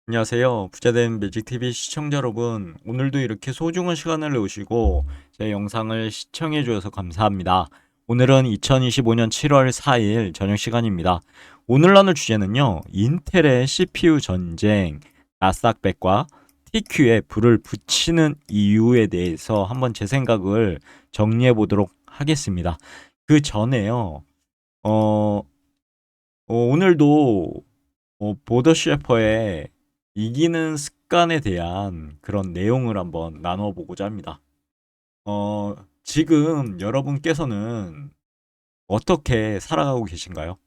안녕하세요. 부자된 매직TV 시청자 여러분. 오늘도 이렇게 소중한 시간을 내오시고 제 영상을 시청해 주셔서 감사합니다. 오늘은 2025년 7월 4일 저녁 시간입니다. 오늘 나눌 주제는요. 인텔의 CPU 전쟁, 나스닥백과 TQ에 불을 붙이는 이유에 대해서 한번 제 생각을 정리해 보도록 하겠습니다. 그 전에요. 어, 오늘도 보더 셰퍼의 이기는 습관에 대한 그런 내용을 한번 나눠 보고자 합니다. 어, 지금 여러분께서는 어떻게 살아가고 계신가요?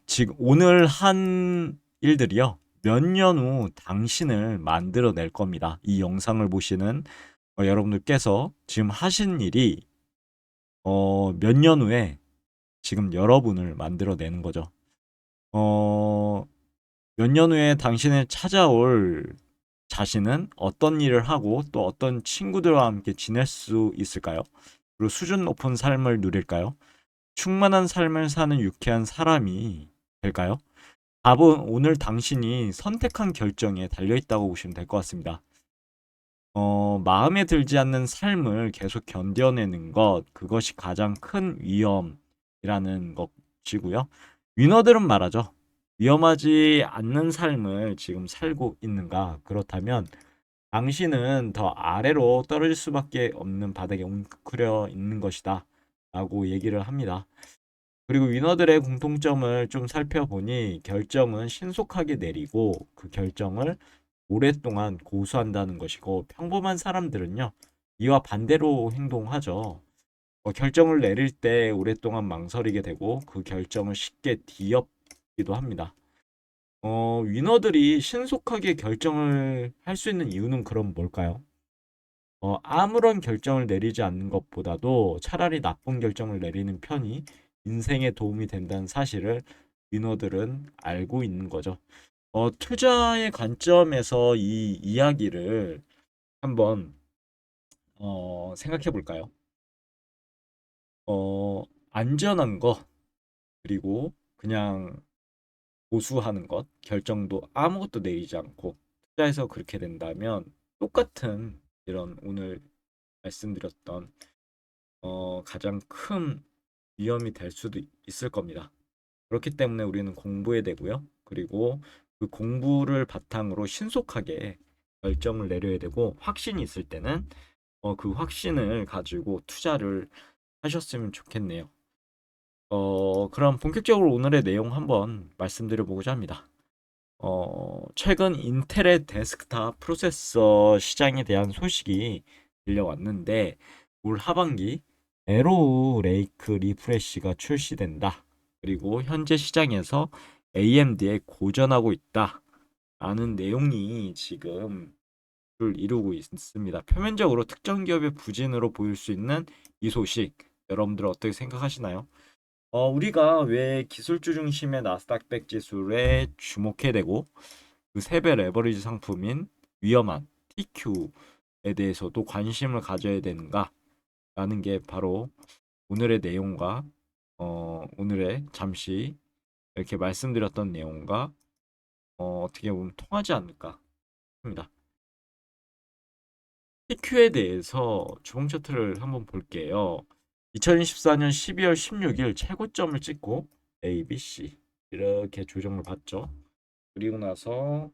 지금 오늘 한 일들이요. 몇 년 후 당신을 만들어낼 겁니다. 이 영상을 보시는 여러분들께서 지금 하신 일이 몇 년 후에 지금 여러분을 만들어내는 거죠. 어, 몇 년 후에 당신을 찾아올 자신은 어떤 일을 하고 또 어떤 친구들과 함께 지낼 수 있을까요? 그리고 수준 높은 삶을 누릴까요? 충만한 삶을 사는 유쾌한 사람이 될까요? 답은 오늘 당신이 선택한 결정에 달려 있다고 보시면 될 것 같습니다. 마음에 들지 않는 삶을 계속 견뎌내는 것, 그것이 가장 큰 위험이라는 것이고요. 위너들은 말하죠. 위험하지 않는 삶을 지금 살고 있는가? 그렇다면 당신은 더 아래로 떨어질 수밖에 없는 바닥에 웅크려 있는 것이다. 라고 얘기를 합니다. 그리고 위너들의 공통점을 좀 살펴보니 결정은 신속하게 내리고 그 결정을 오랫동안 고수한다는 것이고 평범한 사람들은요. 이와 반대로 행동하죠. 결정을 내릴 때 오랫동안 망설이게 되고 그 결정을 쉽게 뒤엎기도 합니다. 위너들이 신속하게 결정을 할 수 있는 이유는 그럼 뭘까요? 아무런 결정을 내리지 않는 것보다도 차라리 나쁜 결정을 내리는 편이 인생에 도움이 된다는 사실을 위너들은 알고 있는 거죠. 투자의 관점에서 이 이야기를 한번 생각해 볼까요? 안전한 것, 그리고 그냥 보수하는 것, 결정도 아무것도 내리지 않고 투자해서 그렇게 된다면 똑같은 이런 오늘 말씀드렸던 가장 큰 위험이 될 수도 있을 겁니다. 그렇기 때문에 우리는 공부해야 되고요. 그리고 그 공부를 바탕으로 신속하게 결정을 내려야 되고 확신이 있을 때는 그 확신을 가지고 투자를 하셨으면 좋겠네요. 그럼 본격적으로 오늘의 내용 한번 말씀드려 보고자 합니다. 최근 인텔의 데스크탑 프로세서 시장에 대한 소식이 들려왔는데 올 하반기 에로우 레이크 리프레시가 출시된다. 그리고 현재 시장에서 AMD에 고전하고 있다. 라는 내용이 지금 를 이루고 있습니다. 표면적으로 특정 기업의 부진으로 보일 수 있는 이 소식 여러분들 어떻게 생각하시나요? 우리가 왜 기술주 중심의 나스닥백 지수에 주목해야 되고 그 세배 레버리지 상품인 위험한 TQ에 대해서도 관심을 가져야 되는가라는 게 바로 오늘의 내용과 오늘의 잠시 이렇게 말씀드렸던 내용과 어떻게 보면 통하지 않을까 합니다. TQ에 대해서 주봉 차트를 한번 볼게요. 2024년 12월 16일 최고점을 찍고 A, B, C 이렇게 조정을 받죠. 그리고 나서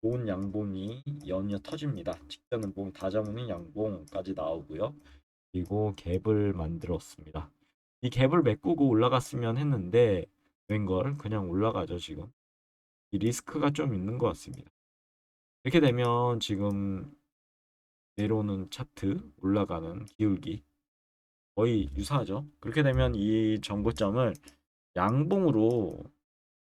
좋은 양봉이 연이어 터집니다. 직전은 봉 다져먹는 양봉까지 나오고요. 그리고 갭을 만들었습니다. 이 갭을 메꾸고 올라갔으면 했는데 웬걸 그냥 올라가죠 지금. 이 리스크가 좀 있는 것 같습니다. 이렇게 되면 지금 내려오는 차트 올라가는 기울기 거의 유사하죠. 그렇게 되면 이 정고점을 양봉으로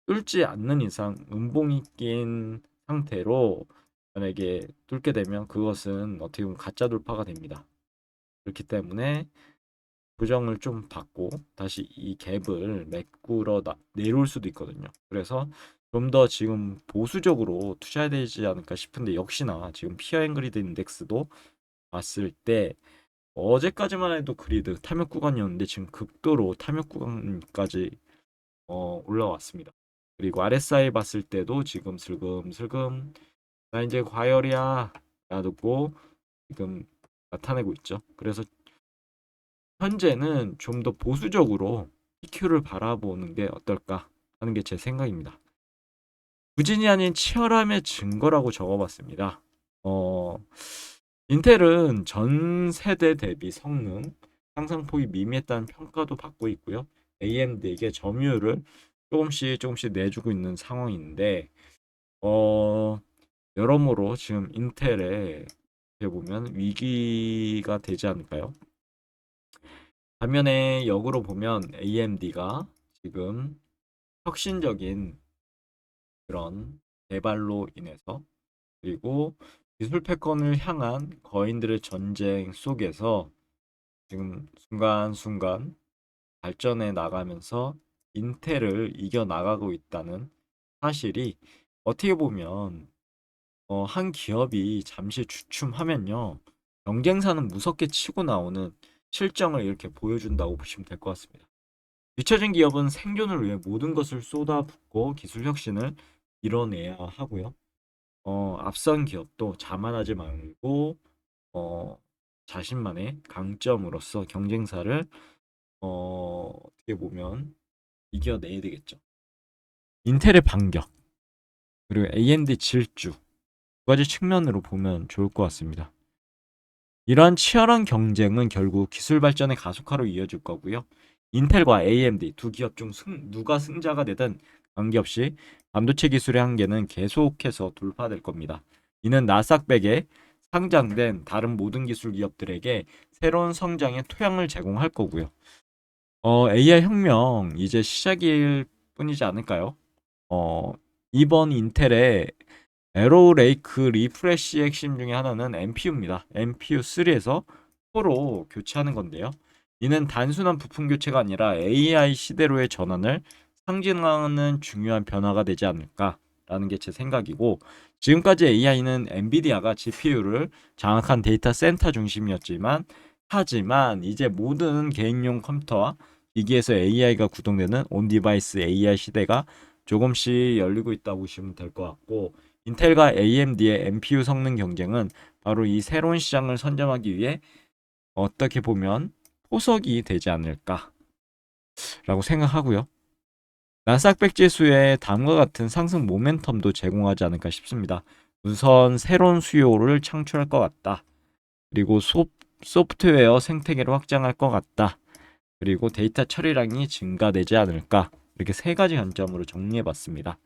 뚫지 않는 이상 음봉이 낀 상태로 만약에 뚫게 되면 그것은 어떻게 보면 가짜 돌파가 됩니다. 그렇기 때문에 부정을 좀 받고 다시 이 갭을 메꾸러 내려올 수도 있거든요. 그래서 좀 더 지금 보수적으로 투자해야 되지 않을까 싶은데 역시나 지금 피어 앤 그리드 인덱스도 봤을 때 어제까지만 해도 그리드 탐욕 구간이었는데 지금 극도로 탐욕 구간까지 올라왔습니다. 그리고 RSI 봤을 때도 지금 슬금슬금 나 이제 과열이야 라고 지금 나타내고 있죠. 그래서 현재는 좀 더 보수적으로 EQ를 바라보는 게 어떨까 하는 게 제 생각입니다. 부진이 아닌 치열함의 증거라고 적어봤습니다. 어, 인텔은 전 세대 대비 성능, 상상폭이 미미했다는 평가도 받고 있고요. AMD에게 점유율을 조금씩 내주고 있는 상황인데, 어, 여러모로 지금 인텔에 어떻게 보면 위기가 되지 않을까요? 반면에 역으로 보면 AMD가 지금 혁신적인 그런 개발로 인해서 그리고 기술 패권을 향한 거인들의 전쟁 속에서 지금 순간순간 발전해 나가면서 인텔을 이겨 나가고 있다는 사실이 어떻게 보면 한 기업이 잠시 주춤하면요 경쟁사는 무섭게 치고 나오는 실정을 이렇게 보여준다고 보시면 될 것 같습니다. 뒤처진 기업은 생존을 위해 모든 것을 쏟아붓고 기술 혁신을 이뤄내야 하고요. 앞선 기업도 자만하지 말고 자신만의 강점으로서 경쟁사를 어떻게 보면 이겨내야 되겠죠. 인텔의 반격 그리고 AMD 질주 두 가지 측면으로 보면 좋을 것 같습니다. 이러한 치열한 경쟁은 결국 기술 발전의 가속화로 이어질 거고요. 인텔과 AMD 두 기업 중 누가 승자가 되든 관계없이 반도체 기술의 한계는 계속해서 돌파될 겁니다. 이는 나스닥백에 상장된 다른 모든 기술 기업들에게 새로운 성장의 토양을 제공할 거고요. AI 혁명 이제 시작일 뿐이지 않을까요? 어, 이번 인텔의 에로우 레이크 리프레쉬 핵심 중에 하나는 NPU입니다. NPU 3에서 4로 교체하는 건데요. 이는 단순한 부품 교체가 아니라 AI 시대로의 전환을 상징하는 중요한 변화가 되지 않을까라는 게 제 생각이고 지금까지 AI는 엔비디아가 GPU를 장악한 데이터 센터 중심이었지만 하지만 이제 모든 개인용 컴퓨터와 기기에서 AI가 구동되는 온 디바이스 AI 시대가 조금씩 열리고 있다고 보시면 될 것 같고 인텔과 AMD의 NPU 성능 경쟁은 바로 이 새로운 시장을 선점하기 위해 어떻게 보면 포석이 되지 않을까라고 생각하고요. 나스닥백 지수의 다음과 같은 상승 모멘텀도 제공하지 않을까 싶습니다. 우선 새로운 수요를 창출할 것 같다. 그리고 소프트웨어 생태계를 확장할 것 같다. 그리고 데이터 처리량이 증가되지 않을까. 이렇게 세 가지 관점으로 정리해 봤습니다.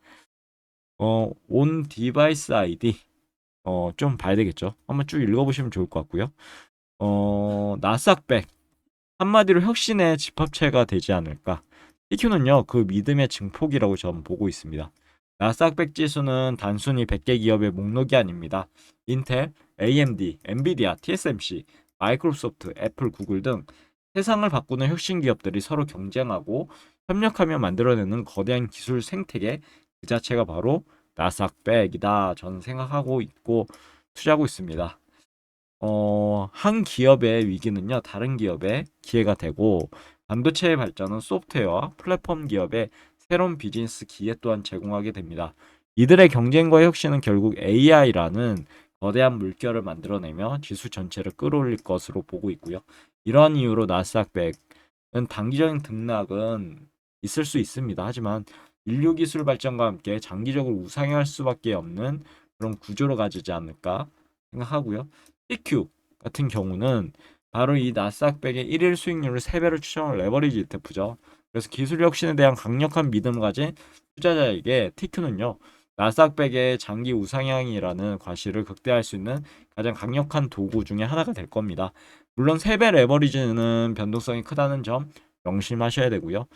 온 디바이스 아이디 좀 봐야 되겠죠. 한번 쭉 읽어보시면 좋을 것 같고요. 나스닥백 한마디로 혁신의 집합체가 되지 않을까. TQ는요 그 믿음의 증폭이라고 저는 보고 있습니다. 나스닥백 지수는 단순히 100개 기업의 목록이 아닙니다. 인텔, AMD, 엔비디아, TSMC, 마이크로소프트, 애플, 구글 등 세상을 바꾸는 혁신 기업들이 서로 경쟁하고 협력하며 만들어내는 거대한 기술 생태계 그 자체가 바로 나스닥백이다 저는 생각하고 있고 투자하고 있습니다. 한 기업의 위기는요, 다른 기업의 기회가 되고, 반도체의 발전은 소프트웨어와 플랫폼 기업의 새로운 비즈니스 기회 또한 제공하게 됩니다. 이들의 경쟁과 혁신은 결국 AI라는 거대한 물결을 만들어내며 지수 전체를 끌어올릴 것으로 보고 있고요. 이러한 이유로 나스닥백은 단기적인 등락은 있을 수 있습니다. 하지만 인류 기술 발전과 함께 장기적으로 우상향할 수밖에 없는 그런 구조로 가지지 않을까 생각하고요. TQ 같은 경우는 바로 이 나스닥백의 1일 수익률을 3배로 추정한 레버리지 ETF죠. 그래서 기술 혁신에 대한 강력한 믿음을 가진 투자자에게 TQ는요. 나스닥백의 장기 우상향이라는 과실을 극대화할 수 있는 가장 강력한 도구 중에 하나가 될 겁니다. 물론 3배 레버리지는 변동성이 크다는 점 명심하셔야 되고요.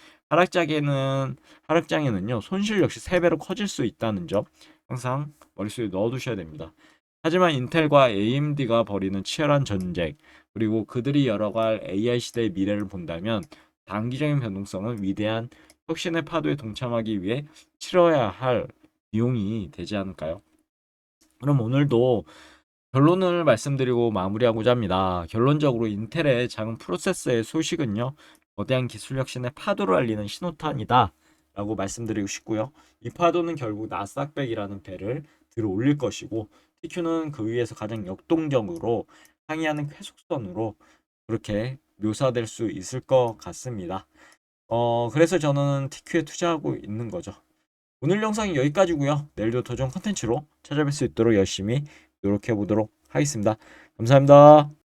하락장에는요. 손실 역시 3배로 커질 수 있다는 점 항상 머릿속에 넣어두셔야 됩니다. 하지만 인텔과 AMD가 벌이는 치열한 전쟁, 그리고 그들이 열어갈 AI 시대의 미래를 본다면 단기적인 변동성은 위대한 혁신의 파도에 동참하기 위해 치러야 할 비용이 되지 않을까요? 그럼 오늘도 결론을 말씀드리고 마무리하고자 합니다. 결론적으로 인텔의 작은 프로세서의 소식은요, 거대한 기술 혁신의 파도를 알리는 신호탄이다. 라고 말씀드리고 싶고요. 이 파도는 결국 나스닥백이라는 배를 들어 올릴 것이고 TQ는 그 위에서 가장 역동적으로 항해하는 쾌속선으로 그렇게 묘사될 수 있을 것 같습니다. 그래서 저는 TQ에 투자하고 있는 거죠. 오늘 영상이 여기까지고요. 내일도 더 좋은 컨텐츠로 찾아뵐 수 있도록 열심히 노력해 보도록 하겠습니다. 감사합니다.